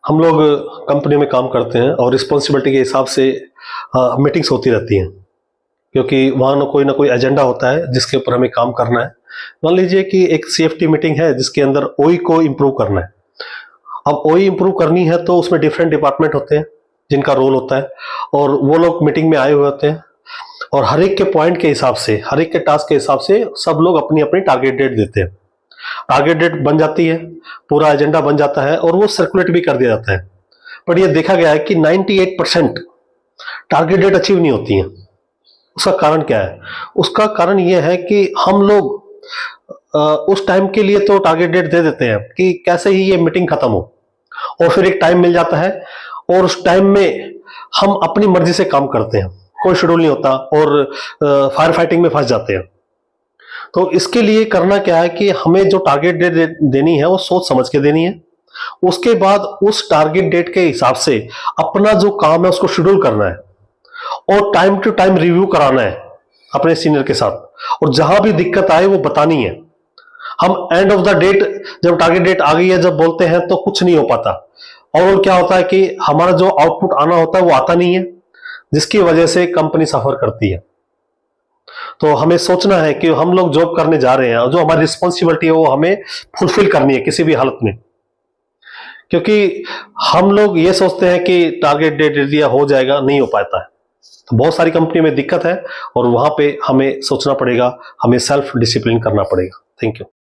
हम लोग कंपनी में काम करते हैं और रिस्पॉन्सिबिलिटी के हिसाब से मीटिंग्स होती रहती हैं, क्योंकि वहाँ ना कोई एजेंडा होता है जिसके ऊपर हमें काम करना है। मान लीजिए कि एक सीएफटी मीटिंग है जिसके अंदर ओई को इम्प्रूव करना है। अब ओई इम्प्रूव करनी है तो उसमें डिफरेंट डिपार्टमेंट होते हैं जिनका रोल होता है, और वो लोग मीटिंग में आए हुए होते हैं, और हर एक के पॉइंट के हिसाब से, हर एक के टास्क के हिसाब से सब लोग अपनी अपनी टारगेट डेट देते हैं। टारगेट डेट बन जाती है, पूरा एजेंडा बन जाता है और वो सर्कुलेट भी कर दिया जाता है। पर ये देखा गया है कि 98% टारगेट डेट अचीव नहीं होती है। उसका कारण क्या है? उसका कारण ये है कि हम लोग उस टाइम के लिए तो टारगेट डेट दे देते हैं कि कैसे ही ये मीटिंग खत्म हो, और फिर एक टाइम मिल जाता है और उस टाइम में हम अपनी मर्जी से काम करते हैं, कोई शेड्यूल नहीं होता और फायर फाइटिंग में फंस जाते हैं। तो इसके लिए करना क्या है कि हमें जो टारगेट डेट देनी है वो सोच समझ के देनी है। उसके बाद उस टारगेट डेट के हिसाब से अपना जो काम है उसको शेड्यूल करना है, और टाइम टू टाइम रिव्यू कराना है अपने सीनियर के साथ, और जहां भी दिक्कत आए वो बतानी है। हम एंड ऑफ द डेट, जब टारगेट डेट आ गई है जब बोलते हैं तो कुछ नहीं हो पाता, और क्या होता है कि हमारा जो आउटपुट आना होता है वो आता नहीं है, जिसकी वजह से कंपनी सफर करती है। तो हमें सोचना है कि हम लोग जॉब करने जा रहे हैं, जो हमारी रिस्पॉन्सिबिलिटी है वो हमें फुलफिल करनी है किसी भी हालत में। क्योंकि हम लोग ये सोचते हैं कि टारगेट डेट दिया हो जाएगा, नहीं हो पाता है। तो बहुत सारी कंपनी में दिक्कत है, और वहां पे हमें सोचना पड़ेगा, हमें सेल्फ डिसिप्लिन करना पड़ेगा। Thank you.